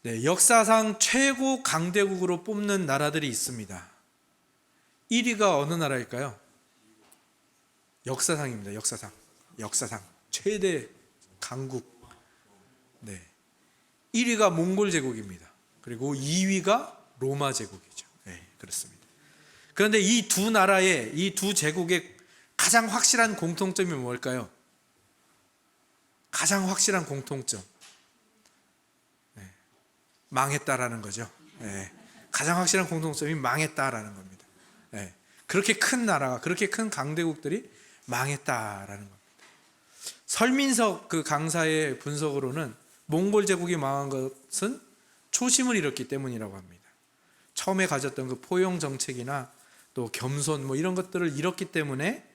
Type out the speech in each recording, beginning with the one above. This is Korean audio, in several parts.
네, 역사상 최고 강대국으로 뽑는 나라들이 있습니다. 1위가 어느 나라일까요? 역사상입니다. 역사상 최대 강국. 네, 1위가 몽골 제국입니다. 그리고 2위가 로마 제국이죠. 네, 그렇습니다. 그런데 이 두 나라의, 이 두 제국의 가장 확실한 공통점이 뭘까요? 가장 확실한 공통점, 망했다라는 거죠. 가장 확실한 공통점이 망했다라는 겁니다. 그렇게 큰 나라가, 그렇게 큰 강대국들이 망했다라는 겁니다. 설민석 그 강사의 분석으로는 몽골 제국이 망한 것은 초심을 잃었기 때문이라고 합니다. 처음에 가졌던 그 포용 정책이나 또 겸손 뭐 이런 것들을 잃었기 때문에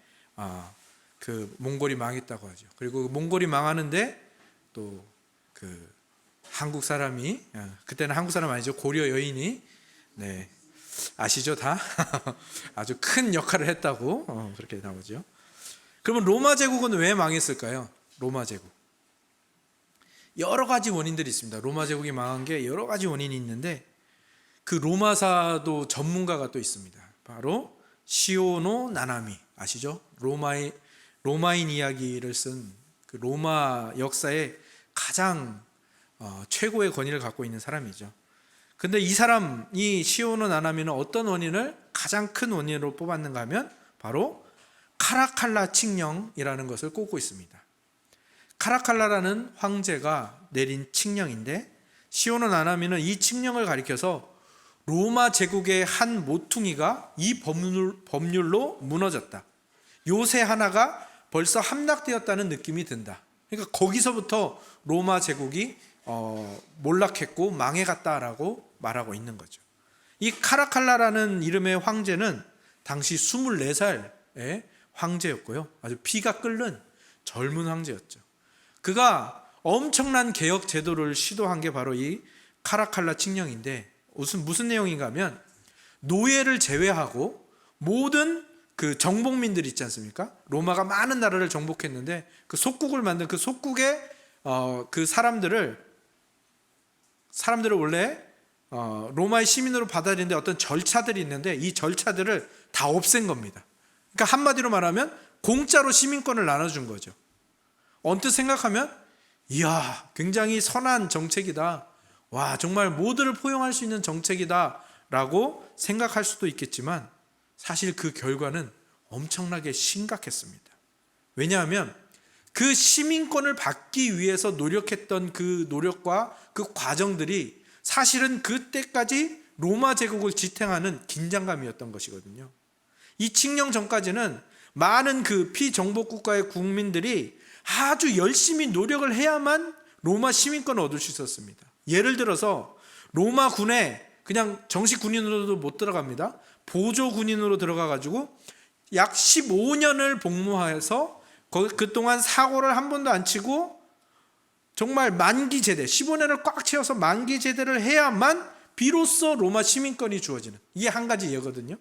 그 몽골이 망했다고 하죠. 그리고 몽골이 망하는데 또 그 한국 사람이, 그때는 한국 사람 아니죠, 고려 여인이, 네, 아시죠 다? 아주 큰 역할을 했다고 그렇게 나오죠. 그러면 로마 제국은 왜 망했을까요? 로마 제국, 여러 가지 원인들이 있습니다. 로마 제국이 망한 게 여러 가지 원인이 있는데, 그 로마사도 전문가가 또 있습니다. 바로 시오노 나나미, 아시죠? 로마인 이야기를 쓴 그 로마 역사의 가장 최고의 권위를 갖고 있는 사람이죠. 근데 이 사람, 이 시오노 나나미는 어떤 원인을 가장 큰 원인으로 뽑았는가 하면 바로 카라칼라 칙령이라는 것을 꼽고 있습니다. 카라칼라라는 황제가 내린 칙령인데, 시오노 나나미는 이 칙령을 가리켜서 로마 제국의 한 모퉁이가 이 법률로 무너졌다, 요새 하나가 벌써 함락되었다는 느낌이 든다. 그러니까 거기서부터 로마 제국이 몰락했고 망해갔다라고 말하고 있는 거죠. 이 카라칼라라는 이름의 황제는 당시 24살의 황제였고요, 아주 피가 끓는 젊은 황제였죠. 그가 엄청난 개혁 제도를 시도한 게 바로 이 카라칼라 칙령인데, 무슨 내용인가 하면, 노예를 제외하고 모든 그 정복민들 있지 않습니까? 로마가 많은 나라를 정복했는데 그 속국을 만든 그 속국의 그 사람들을 원래 로마의 시민으로 받아들이는데 어떤 절차들이 있는데, 이 절차들을 다 없앤 겁니다. 그러니까 한마디로 말하면 공짜로 시민권을 나눠준 거죠. 언뜻 생각하면 이야, 굉장히 선한 정책이다, 와, 정말 모두를 포용할 수 있는 정책이다 라고 생각할 수도 있겠지만, 사실 그 결과는 엄청나게 심각했습니다. 왜냐하면 그 시민권을 받기 위해서 노력했던 그 노력과 그 과정들이 사실은 그때까지 로마 제국을 지탱하는 긴장감이었던 것이거든요. 이 칙령 전까지는 많은 그 피정복 국가의 국민들이 아주 열심히 노력을 해야만 로마 시민권을 얻을 수 있었습니다. 예를 들어서 로마 군에 그냥 정식 군인으로도 못 들어갑니다. 보조 군인으로 들어가가지고 약 15년을 복무해서 그동안 사고를 한 번도 안 치고 정말 만기 제대, 15년을 꽉 채워서 만기 제대를 해야만 비로소 로마 시민권이 주어지는, 이게 한 가지 예거든요.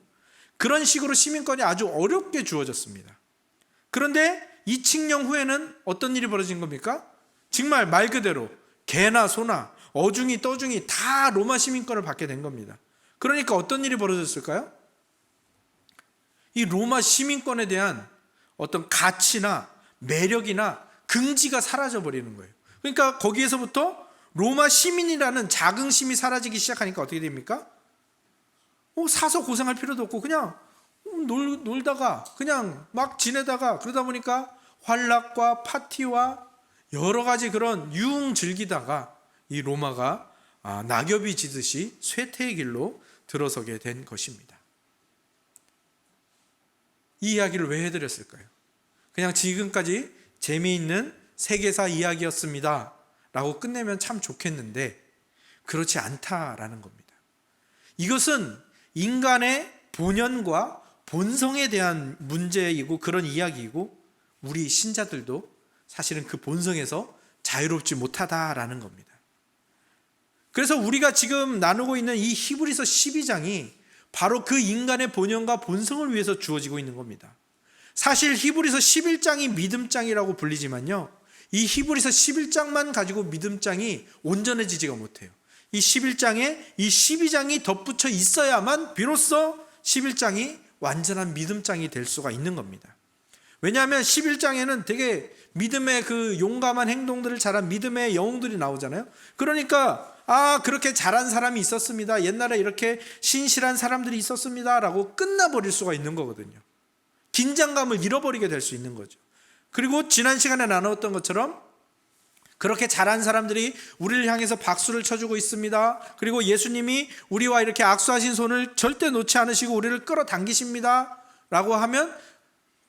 그런 식으로 시민권이 아주 어렵게 주어졌습니다. 그런데 이 칙령 후에는 어떤 일이 벌어진 겁니까? 정말 말 그대로 개나 소나 어중이 떠중이 다 로마 시민권을 받게 된 겁니다. 그러니까 어떤 일이 벌어졌을까요? 이 로마 시민권에 대한 어떤 가치나 매력이나 긍지가 사라져 버리는 거예요. 그러니까 거기에서부터 로마 시민이라는 자긍심이 사라지기 시작하니까 어떻게 됩니까? 사서 고생할 필요도 없고 그냥 놀다가 그냥 막 지내다가, 그러다 보니까 환락과 파티와 여러 가지 그런 유흥 즐기다가 이 로마가 낙엽이 지듯이 쇠퇴의 길로 들어서게 된 것입니다. 이 이야기를 왜 해드렸을까요? 그냥 지금까지 재미있는 세계사 이야기였습니다 라고 끝내면 참 좋겠는데, 그렇지 않다라는 겁니다. 이것은 인간의 본연과 본성에 대한 문제이고 그런 이야기이고, 우리 신자들도 사실은 그 본성에서 자유롭지 못하다라는 겁니다. 그래서 우리가 지금 나누고 있는 이 히브리서 12장이 바로 그 인간의 본연과 본성을 위해서 주어지고 있는 겁니다. 사실 히브리서 11장이 믿음장이라고 불리지만요, 이 히브리서 11장만 가지고 믿음장이 온전해지지가 못해요. 이 11장에 이 12장이 덧붙여 있어야만 비로소 11장이 완전한 믿음장이 될 수가 있는 겁니다. 왜냐하면 11장에는 되게 믿음의 그 용감한 행동들을 잘한 믿음의 영웅들이 나오잖아요. 그러니까 그렇게 잘한 사람이 있었습니다, 옛날에 이렇게 신실한 사람들이 있었습니다 라고 끝나버릴 수가 있는 거거든요. 긴장감을 잃어버리게 될 수 있는 거죠. 그리고 지난 시간에 나눴던 것처럼 그렇게 잘한 사람들이 우리를 향해서 박수를 쳐주고 있습니다. 그리고 예수님이 우리와 이렇게 악수하신 손을 절대 놓지 않으시고 우리를 끌어당기십니다 라고 하면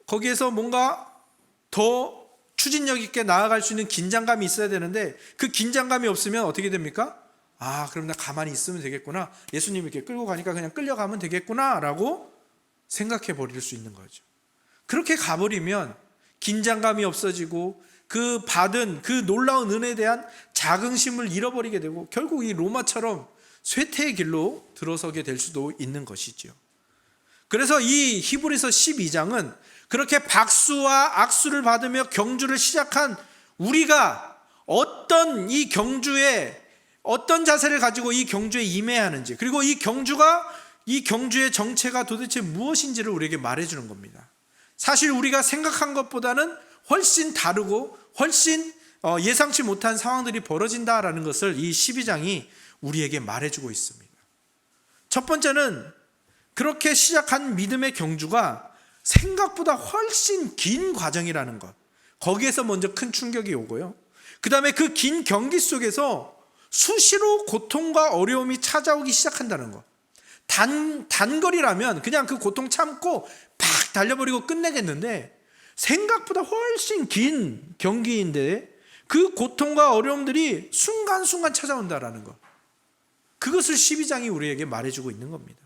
거기에서 뭔가 더 추진력 있게 나아갈 수 있는 긴장감이 있어야 되는데, 그 긴장감이 없으면 어떻게 됩니까? 그럼 나 가만히 있으면 되겠구나, 예수님이 이렇게 끌고 가니까 그냥 끌려가면 되겠구나 라고 생각해 버릴 수 있는 거죠. 그렇게 가버리면 긴장감이 없어지고 그 받은 그 놀라운 은혜에 대한 자긍심을 잃어버리게 되고 결국 이 로마처럼 쇠퇴의 길로 들어서게 될 수도 있는 것이죠. 그래서 이 히브리서 12장은 그렇게 박수와 악수를 받으며 경주를 시작한 우리가 어떤 이 경주에 어떤 자세를 가지고 이 경주에 임해야 하는지, 그리고 이 경주의 정체가 도대체 무엇인지를 우리에게 말해주는 겁니다. 사실 우리가 생각한 것보다는 훨씬 다르고 훨씬 예상치 못한 상황들이 벌어진다라는 것을 이 12장이 우리에게 말해주고 있습니다. 첫 번째는 그렇게 시작한 믿음의 경주가 생각보다 훨씬 긴 과정이라는 것, 거기에서 먼저 큰 충격이 오고요. 그 다음에 그 긴 경기 속에서 수시로 고통과 어려움이 찾아오기 시작한다는 것. 단거리라면 그냥 그 고통 참고 팍 달려버리고 끝내겠는데, 생각보다 훨씬 긴 경기인데 그 고통과 어려움들이 순간순간 찾아온다라는 것, 그것을 12장이 우리에게 말해주고 있는 겁니다.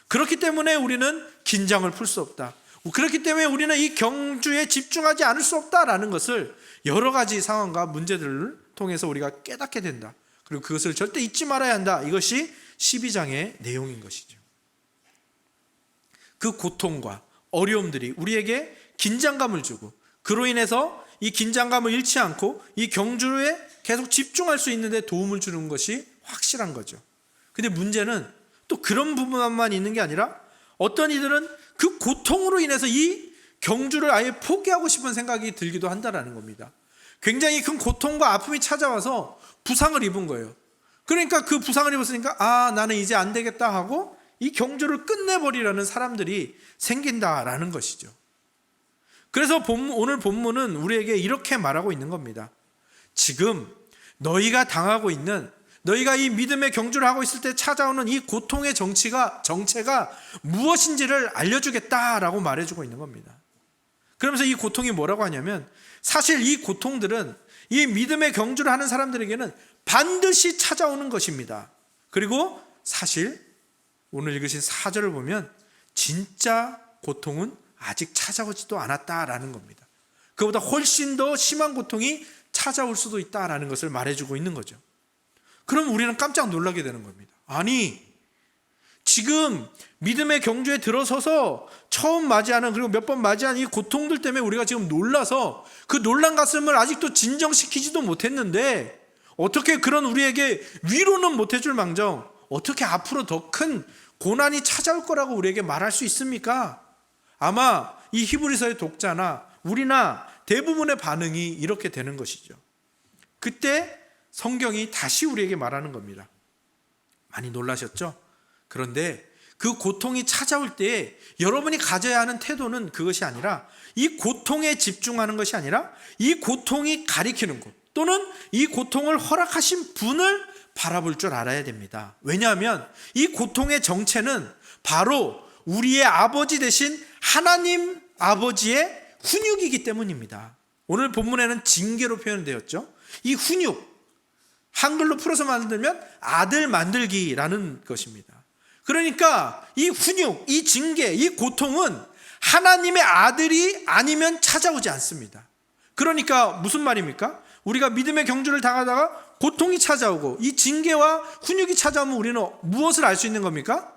그렇기 때문에 우리는 긴장을 풀 수 없다, 그렇기 때문에 우리는 이 경주에 집중하지 않을 수 없다라는 것을 여러 가지 상황과 문제들을 통해서 우리가 깨닫게 된다. 그리고 그것을 절대 잊지 말아야 한다. 이것이 12장의 내용인 것이죠. 그 고통과 어려움들이 우리에게 긴장감을 주고, 그로 인해서 이 긴장감을 잃지 않고 이 경주에 계속 집중할 수 있는데 도움을 주는 것이 확실한 거죠. 근데 문제는 또 그런 부분만 있는 게 아니라 어떤 이들은 그 고통으로 인해서 이 경주를 아예 포기하고 싶은 생각이 들기도 한다는 겁니다. 굉장히 큰 고통과 아픔이 찾아와서 부상을 입은 거예요. 그러니까 그 부상을 입었으니까 나는 이제 안 되겠다 하고 이 경주를 끝내버리려는 사람들이 생긴다라는 것이죠. 그래서 오늘 본문은 우리에게 이렇게 말하고 있는 겁니다. 지금 너희가 당하고 있는, 너희가 이 믿음의 경주를 하고 있을 때 찾아오는 이 고통의 정체가 무엇인지를 알려주겠다라고 말해주고 있는 겁니다. 그러면서 이 고통이 뭐라고 하냐면, 사실 이 고통들은 이 믿음의 경주를 하는 사람들에게는 반드시 찾아오는 것입니다. 그리고 사실 오늘 읽으신 4절을 보면 진짜 고통은 아직 찾아오지도 않았다라는 겁니다. 그보다 훨씬 더 심한 고통이 찾아올 수도 있다라는 것을 말해주고 있는 거죠. 그럼 우리는 깜짝 놀라게 되는 겁니다. 아니, 지금 믿음의 경주에 들어서서 처음 맞이하는, 그리고 몇 번 맞이한 이 고통들 때문에 우리가 지금 놀라서 그 놀란 가슴을 아직도 진정시키지도 못했는데, 어떻게 그런 우리에게 위로는 못해줄 망정 어떻게 앞으로 더 큰 고난이 찾아올 거라고 우리에게 말할 수 있습니까? 아마 이 히브리서의 독자나 우리나 대부분의 반응이 이렇게 되는 것이죠. 그때 성경이 다시 우리에게 말하는 겁니다. 많이 놀라셨죠? 그런데 그 고통이 찾아올 때 여러분이 가져야 하는 태도는 그것이 아니라, 이 고통에 집중하는 것이 아니라 이 고통이 가리키는 곳, 또는 이 고통을 허락하신 분을 바라볼 줄 알아야 됩니다. 왜냐하면 이 고통의 정체는 바로 우리의 아버지 되신 하나님 아버지의 훈육이기 때문입니다. 오늘 본문에는 징계로 표현되었죠. 이 훈육, 한글로 풀어서 만들면 아들 만들기라는 것입니다. 그러니까 이 훈육, 이 징계, 이 고통은 하나님의 아들이 아니면 찾아오지 않습니다. 그러니까 무슨 말입니까? 우리가 믿음의 경주를 당하다가 고통이 찾아오고 이 징계와 훈육이 찾아오면 우리는 무엇을 알 수 있는 겁니까?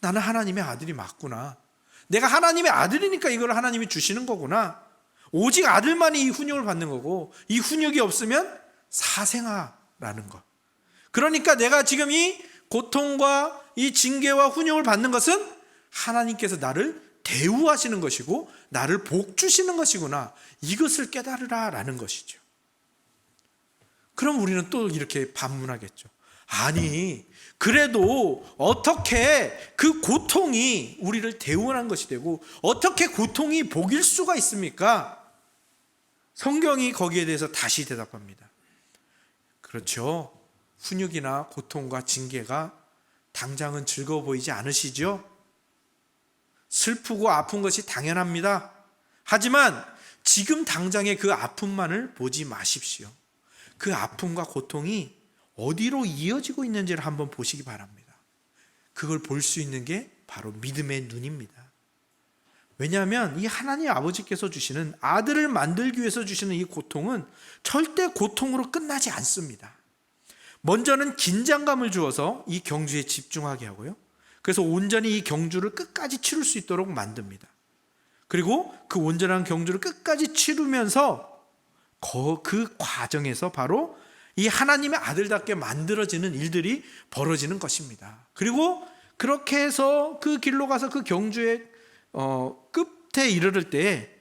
나는 하나님의 아들이 맞구나. 내가 하나님의 아들이니까 이걸 하나님이 주시는 거구나. 오직 아들만이 이 훈육을 받는 거고, 이 훈육이 없으면 사생아라는 것. 그러니까 내가 지금 이 고통과 이 징계와 훈육을 받는 것은 하나님께서 나를 대우하시는 것이고 나를 복 주시는 것이구나, 이것을 깨달으라 라는 것이죠. 그럼 우리는 또 이렇게 반문하겠죠. 아니, 그래도 어떻게 그 고통이 우리를 대우하는 것이 되고 어떻게 고통이 복일 수가 있습니까? 성경이 거기에 대해서 다시 대답합니다. 그렇죠. 훈육이나 고통과 징계가 당장은 즐거워 보이지 않으시죠? 슬프고 아픈 것이 당연합니다. 하지만 지금 당장의 그 아픔만을 보지 마십시오. 그 아픔과 고통이 어디로 이어지고 있는지를 한번 보시기 바랍니다. 그걸 볼 수 있는 게 바로 믿음의 눈입니다. 왜냐하면 이 하나님 아버지께서 주시는, 아들을 만들기 위해서 주시는 이 고통은 절대 고통으로 끝나지 않습니다. 먼저는 긴장감을 주어서 이 경주에 집중하게 하고요. 그래서 온전히 이 경주를 끝까지 치룰 수 있도록 만듭니다. 그리고 그 온전한 경주를 끝까지 치르면서 그 과정에서 바로 이 하나님의 아들답게 만들어지는 일들이 벌어지는 것입니다. 그리고 그렇게 해서 그 길로 가서 그 경주의 끝에 이르를 때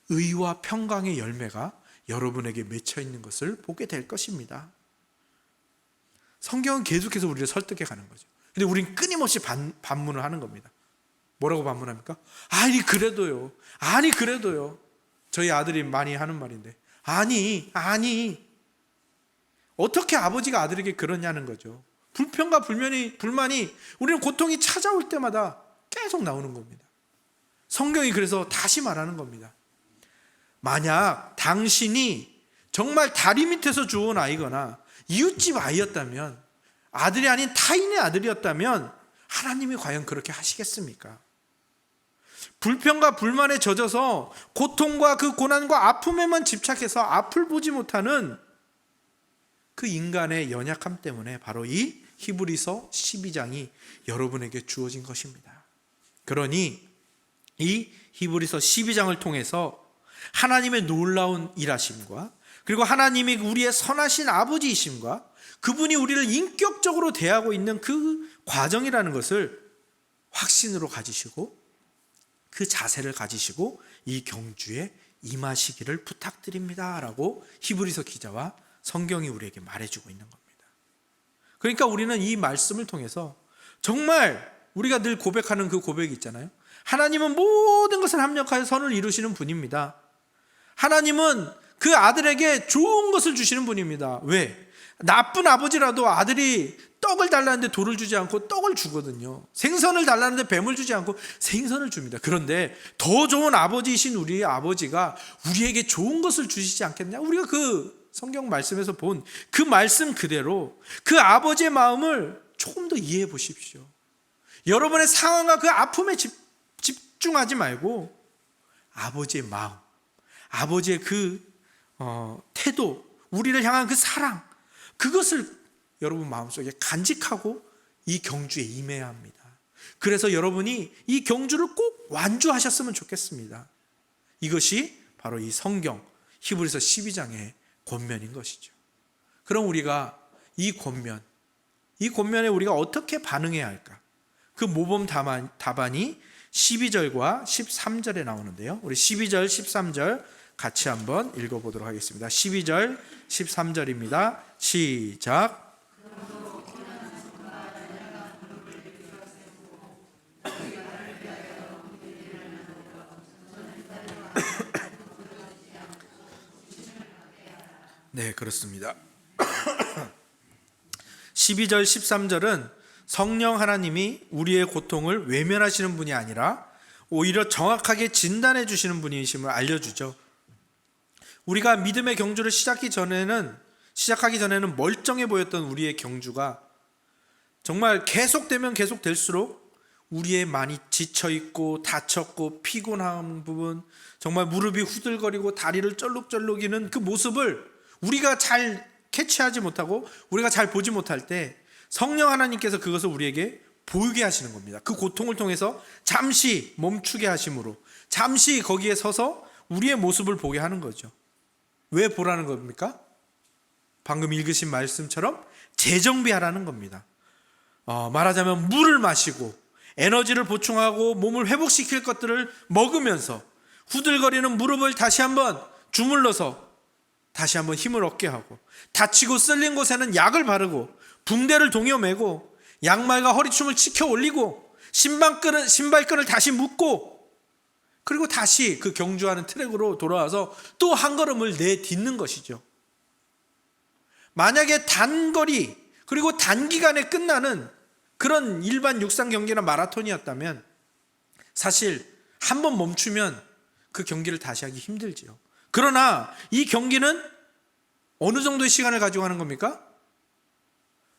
의와 평강의 열매가 여러분에게 맺혀 있는 것을 보게 될 것입니다. 성경은 계속해서 우리를 설득해 가는 거죠. 근데 우린 끊임없이 반문을 하는 겁니다. 뭐라고 반문합니까? 아니 그래도요. 아니 그래도요. 저희 아들이 많이 하는 말인데, 아니 어떻게 아버지가 아들에게 그러냐는 거죠. 불평과 불만이 우리는 고통이 찾아올 때마다 계속 나오는 겁니다. 성경이 그래서 다시 말하는 겁니다. 만약 당신이 정말 다리 밑에서 주운 아이거나 이웃집 아이였다면, 아들이 아닌 타인의 아들이었다면 하나님이 과연 그렇게 하시겠습니까? 불평과 불만에 젖어서 고통과 그 고난과 아픔에만 집착해서 앞을 보지 못하는 그 인간의 연약함 때문에 바로 이 히브리서 12장이 여러분에게 주어진 것입니다. 그러니 이 히브리서 12장을 통해서 하나님의 놀라운 일하심과, 그리고 하나님이 우리의 선하신 아버지이심과 그분이 우리를 인격적으로 대하고 있는 그 과정이라는 것을 확신으로 가지시고 그 자세를 가지시고 이 경주에 임하시기를 부탁드립니다 라고 히브리서 기자와 성경이 우리에게 말해주고 있는 겁니다. 그러니까 우리는 이 말씀을 통해서 정말 우리가 늘 고백하는 그 고백이 있잖아요. 하나님은 모든 것을 합력하여 선을 이루시는 분입니다. 하나님은 그 아들에게 좋은 것을 주시는 분입니다. 왜? 나쁜 아버지라도 아들이 떡을 달라는데 돌을 주지 않고 떡을 주거든요. 생선을 달라는데 뱀을 주지 않고 생선을 줍니다. 그런데 더 좋은 아버지이신 우리의 아버지가 우리에게 좋은 것을 주시지 않겠냐? 우리가 그 성경 말씀에서 본 그 말씀 그대로 그 아버지의 마음을 조금 더 이해해 보십시오. 여러분의 상황과 그 아픔에 집중하지 말고 아버지의 마음, 아버지의 그 태도, 우리를 향한 그 사랑, 그것을 여러분 마음속에 간직하고 이 경주에 임해야 합니다. 그래서 여러분이 이 경주를 꼭 완주하셨으면 좋겠습니다. 이것이 바로 이 성경 히브리서 12장의 권면인 것이죠. 그럼 우리가 이 권면에 우리가 어떻게 반응해야 할까? 그 모범 답안이 12절과 13절에 나오는데요. 우리 12절, 13절 같이 한번 읽어보도록 하겠습니다. 12절, 13절입니다. 시작. 네, 그렇습니다. 12절, 13절은 성령 하나님이 우리의 고통을 외면하시는 분이 아니라 오히려 정확하게 진단해 주시는 분이심을 알려주죠. 우리가 믿음의 경주를 시작하기 전에는 멀쩡해 보였던 우리의 경주가 정말 계속되면 계속될수록 우리의 많이 지쳐있고 다쳤고 피곤한 부분, 정말 무릎이 후들거리고 다리를 쩔룩쩔룩이는 그 모습을 우리가 잘 캐치하지 못하고 우리가 잘 보지 못할 때 성령 하나님께서 그것을 우리에게 보이게 하시는 겁니다. 그 고통을 통해서 잠시 멈추게 하심으로 잠시 거기에 서서 우리의 모습을 보게 하는 거죠. 왜 보라는 겁니까? 방금 읽으신 말씀처럼 재정비하라는 겁니다. 말하자면 물을 마시고 에너지를 보충하고 몸을 회복시킬 것들을 먹으면서 후들거리는 무릎을 다시 한번 주물러서 다시 한번 힘을 얻게 하고, 다치고 쓸린 곳에는 약을 바르고 붕대를 동여매고 양말과 허리춤을 치켜 올리고 신발끈을 다시 묶고, 그리고 다시 그 경주하는 트랙으로 돌아와서 또 한 걸음을 내딛는 것이죠. 만약에 단거리 그리고 단기간에 끝나는 그런 일반 육상 경기나 마라톤이었다면 사실 한 번 멈추면 그 경기를 다시 하기 힘들지요. 그러나 이 경기는 어느 정도의 시간을 가지고 하는 겁니까?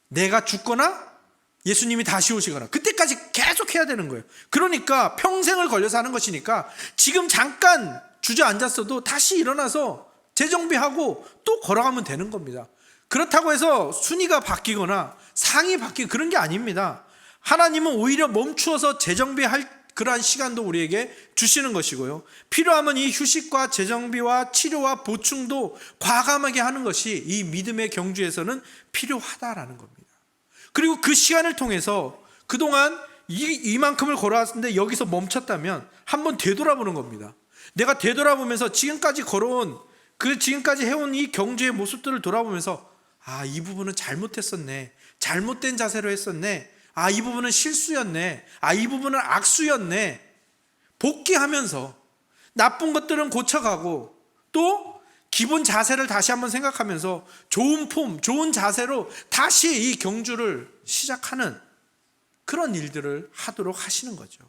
내가 죽거나 예수님이 다시 오시거나 그때까지 계속 해야 되는 거예요. 그러니까 평생을 걸려서 하는 것이니까 지금 잠깐 주저앉았어도 다시 일어나서 재정비하고 또 걸어가면 되는 겁니다. 그렇다고 해서 순위가 바뀌거나 상이 바뀌고 그런 게 아닙니다. 하나님은 오히려 멈추어서 재정비할 그러한 시간도 우리에게 주시는 것이고요, 필요하면 이 휴식과 재정비와 치료와 보충도 과감하게 하는 것이 이 믿음의 경주에서는 필요하다라는 겁니다. 그리고 그 시간을 통해서 그동안 이만큼을 걸어왔는데 여기서 멈췄다면 한번 되돌아보는 겁니다. 내가 되돌아보면서 지금까지 걸어온 지금까지 해온 이 경주의 모습들을 돌아보면서 이 부분은 잘못했었네, 잘못된 자세로 했었네, 이 부분은 실수였네, 이 부분은 악수였네, 복귀하면서 나쁜 것들은 고쳐가고 또 기본 자세를 다시 한번 생각하면서 좋은 폼, 좋은 자세로 다시 이 경주를 시작하는 그런 일들을 하도록 하시는 거죠.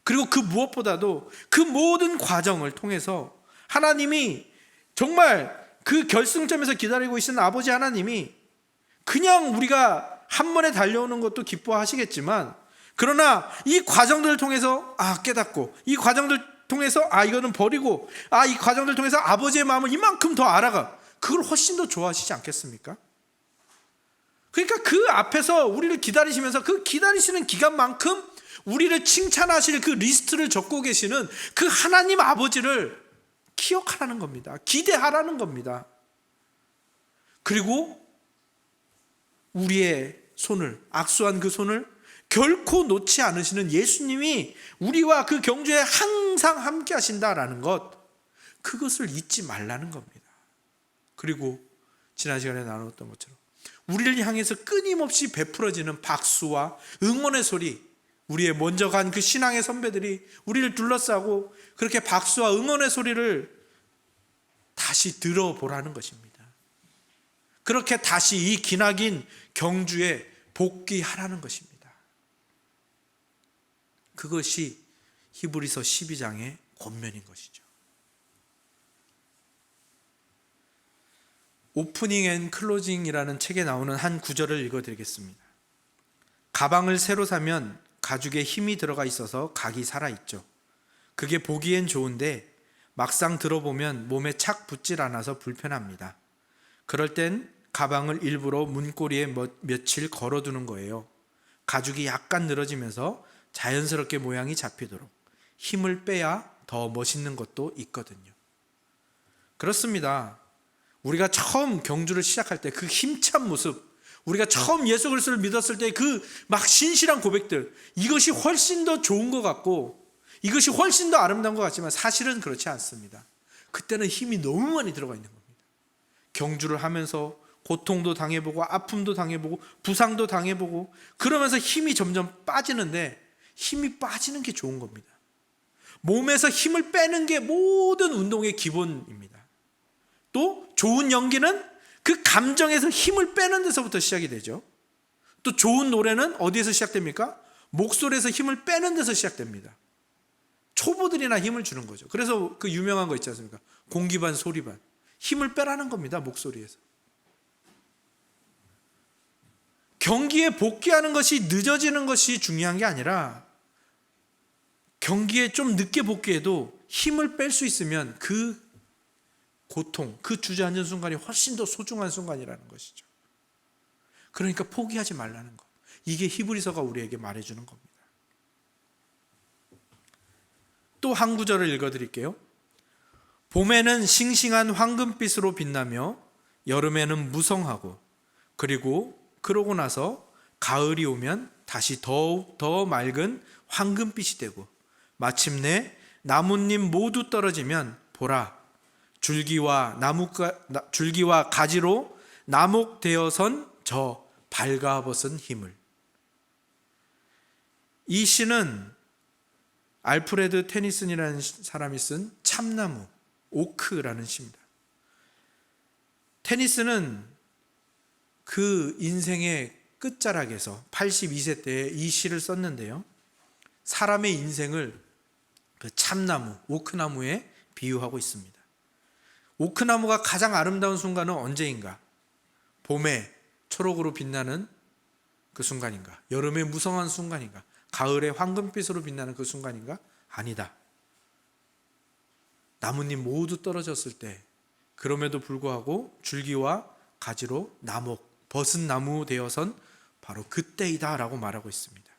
그리고 그 무엇보다도 그 모든 과정을 통해서 하나님이 정말 그 결승점에서 기다리고 계시는 아버지 하나님이 그냥 우리가 한 번에 달려오는 것도 기뻐하시겠지만, 그러나 이 과정들을 통해서 깨닫고, 이 과정들 통해서 이거는 버리고, 이 과정들 통해서 아버지의 마음을 이만큼 더 알아가, 그걸 훨씬 더 좋아하시지 않겠습니까? 그러니까 그 앞에서 우리를 기다리시면서 그 기다리시는 기간만큼 우리를 칭찬하실 그 리스트를 적고 계시는 그 하나님 아버지를 기억하라는 겁니다. 기대하라는 겁니다. 그리고 우리의 손을, 악수한 그 손을 결코 놓지 않으시는 예수님이 우리와 그 경주에 항상 함께 하신다라는 것, 그것을 잊지 말라는 겁니다. 그리고 지난 시간에 나눴던 것처럼 우리를 향해서 끊임없이 베풀어지는 박수와 응원의 소리, 우리의 먼저 간 그 신앙의 선배들이 우리를 둘러싸고 그렇게 박수와 응원의 소리를 다시 들어보라는 것입니다. 그렇게 다시 이 기나긴 경주에 복귀하라는 것입니다. 그것이 히브리서 12장의 권면인 것이죠. 오프닝 앤 클로징이라는 책에 나오는 한 구절을 읽어드리겠습니다. 가방을 새로 사면 가죽에 힘이 들어가 있어서 각이 살아있죠. 그게 보기엔 좋은데 막상 들어보면 몸에 착 붙질 않아서 불편합니다. 그럴 땐 가방을 일부러 문고리에 며칠 걸어두는 거예요. 가죽이 약간 늘어지면서 자연스럽게 모양이 잡히도록 힘을 빼야 더 멋있는 것도 있거든요. 그렇습니다. 우리가 처음 경주를 시작할 때 그 힘찬 모습, 우리가 처음 예수 그리스도를 믿었을 때 그 막 신실한 고백들, 이것이 훨씬 더 좋은 것 같고 이것이 훨씬 더 아름다운 것 같지만 사실은 그렇지 않습니다. 그때는 힘이 너무 많이 들어가 있는 겁니다. 경주를 하면서 고통도 당해보고 아픔도 당해보고 부상도 당해보고 그러면서 힘이 점점 빠지는데, 힘이 빠지는 게 좋은 겁니다. 몸에서 힘을 빼는 게 모든 운동의 기본입니다. 또 좋은 연기는 그 감정에서 힘을 빼는 데서부터 시작이 되죠. 또 좋은 노래는 어디에서 시작됩니까? 목소리에서 힘을 빼는 데서 시작됩니다. 초보들이나 힘을 주는 거죠. 그래서 그 유명한 거 있지 않습니까? 공기반 소리반, 힘을 빼라는 겁니다. 목소리에서. 경기에 복귀하는 것이 늦어지는 것이 중요한 게 아니라 경기에 좀 늦게 복귀해도 힘을 뺄 수 있으면 그 고통, 그 주저앉은 순간이 훨씬 더 소중한 순간이라는 것이죠. 그러니까 포기하지 말라는 것, 이게 히브리서가 우리에게 말해주는 겁니다. 또 한 구절을 읽어드릴게요. 봄에는 싱싱한 황금빛으로 빛나며 여름에는 무성하고, 그리고 그러고 나서 가을이 오면 다시 더욱 더 맑은 황금빛이 되고, 마침내 나뭇잎 모두 떨어지면 보라, 줄기와 가지로 나목되어선 저 발가벗은 힘을. 이 시는 알프레드 테니슨이라는 사람이 쓴 참나무, 오크라는 시입니다. 테니슨은 그 인생의 끝자락에서 82세 때에 이 시를 썼는데요, 사람의 인생을 그 참나무, 오크나무에 비유하고 있습니다. 오크나무가 가장 아름다운 순간은 언제인가? 봄에 초록으로 빛나는 그 순간인가? 여름에 무성한 순간인가? 가을에 황금빛으로 빛나는 그 순간인가? 아니다. 나뭇잎 모두 떨어졌을 때, 그럼에도 불구하고 줄기와 가지로 벗은 나무 되어선 바로 그때이다 라고 말하고 있습니다.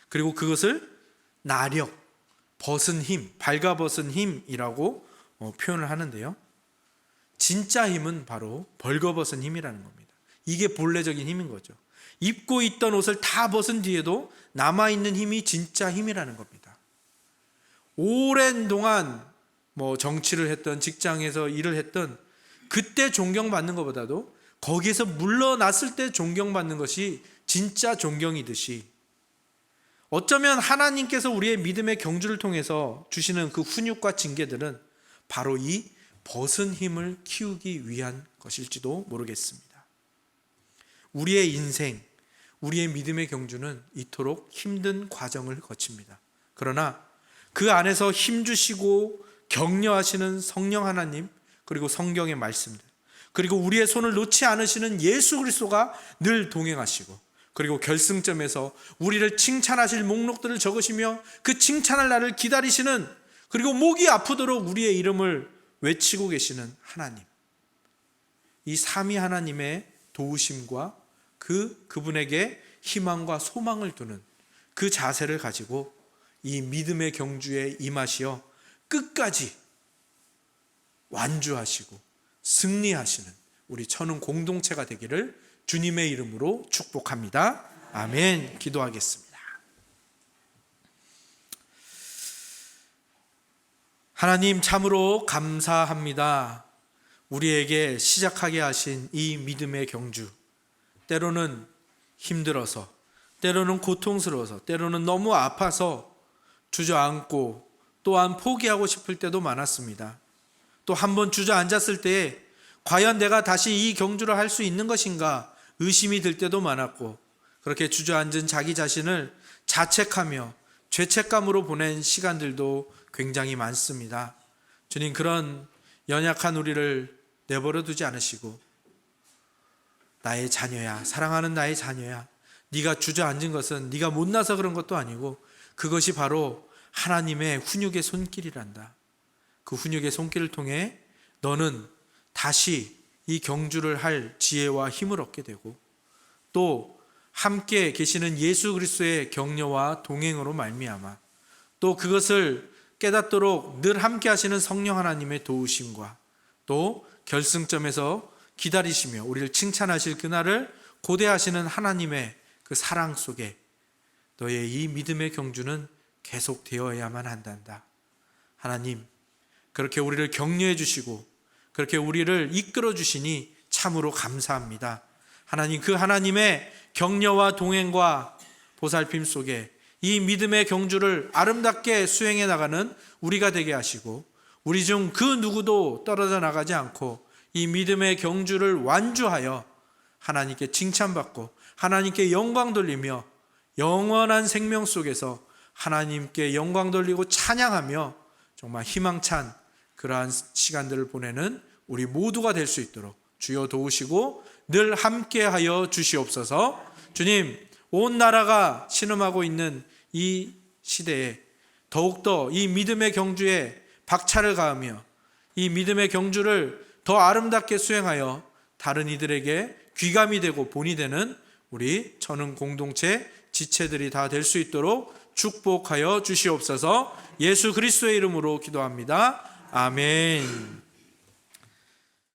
그리고 그것을 나력, 벗은 힘, 발가벗은 힘이라고 표현을 하는데요, 진짜 힘은 바로 벌거벗은 힘이라는 겁니다. 이게 본래적인 힘인 거죠. 입고 있던 옷을 다 벗은 뒤에도 남아있는 힘이 진짜 힘이라는 겁니다. 오랜 동안 정치를 했던, 직장에서 일을 했던, 그때 존경받는 것보다도 거기에서 물러났을 때 존경받는 것이 진짜 존경이듯이, 어쩌면 하나님께서 우리의 믿음의 경주를 통해서 주시는 그 훈육과 징계들은 바로 이 벗은 힘을 키우기 위한 것일지도 모르겠습니다. 우리의 인생, 우리의 믿음의 경주는 이토록 힘든 과정을 거칩니다. 그러나 그 안에서 힘주시고 격려하시는 성령 하나님, 그리고 성경의 말씀들, 그리고 우리의 손을 놓지 않으시는 예수 그리스도가 늘 동행하시고, 그리고 결승점에서 우리를 칭찬하실 목록들을 적으시며 그 칭찬할 날을 기다리시는, 그리고 목이 아프도록 우리의 이름을 외치고 계시는 하나님, 이 삼위 하나님의 도우심과 그분에게 희망과 소망을 두는 그 자세를 가지고 이 믿음의 경주에 임하시어 끝까지 완주하시고 승리하시는 우리 천은 공동체가 되기를 주님의 이름으로 축복합니다. 아멘. 기도하겠습니다. 하나님, 참으로 감사합니다. 우리에게 시작하게 하신 이 믿음의 경주, 때로는 힘들어서, 때로는 고통스러워서, 때로는 너무 아파서 주저앉고 또한 포기하고 싶을 때도 많았습니다. 또 한 번 주저앉았을 때 과연 내가 다시 이 경주를 할 수 있는 것인가 의심이 들 때도 많았고, 그렇게 주저앉은 자기 자신을 자책하며 죄책감으로 보낸 시간들도 굉장히 많습니다. 주님, 그런 연약한 우리를 내버려 두지 않으시고, 나의 자녀야, 사랑하는 나의 자녀야, 네가 주저앉은 것은 네가 못나서 그런 것도 아니고 그것이 바로 하나님의 훈육의 손길이란다. 그 훈육의 손길을 통해 너는 다시 이 경주를 할 지혜와 힘을 얻게 되고, 또 함께 계시는 예수 그리스도의 격려와 동행으로 말미암아 또 그것을 깨닫도록 늘 함께 하시는 성령 하나님의 도우심과 또 결승점에서 기다리시며 우리를 칭찬하실 그날을 고대하시는 하나님의 그 사랑 속에 너의 이 믿음의 경주는 계속되어야만 한단다. 하나님, 그렇게 우리를 격려해 주시고 그렇게 우리를 이끌어 주시니 참으로 감사합니다. 하나님, 그 하나님의 격려와 동행과 보살핌 속에 이 믿음의 경주를 아름답게 수행해 나가는 우리가 되게 하시고, 우리 중 그 누구도 떨어져 나가지 않고 이 믿음의 경주를 완주하여 하나님께 칭찬받고 하나님께 영광 돌리며 영원한 생명 속에서 하나님께 영광 돌리고 찬양하며 정말 희망찬 그러한 시간들을 보내는 우리 모두가 될 수 있도록 주여 도우시고 늘 함께하여 주시옵소서. 주님, 온 나라가 신음하고 있는 이 시대에 더욱더 이 믿음의 경주에 박차를 가하며 이 믿음의 경주를 더 아름답게 수행하여 다른 이들에게 귀감이 되고 본이 되는 우리 천은 공동체 지체들이 다 될 수 있도록 축복하여 주시옵소서. 예수 그리스도의 이름으로 기도합니다. 아멘.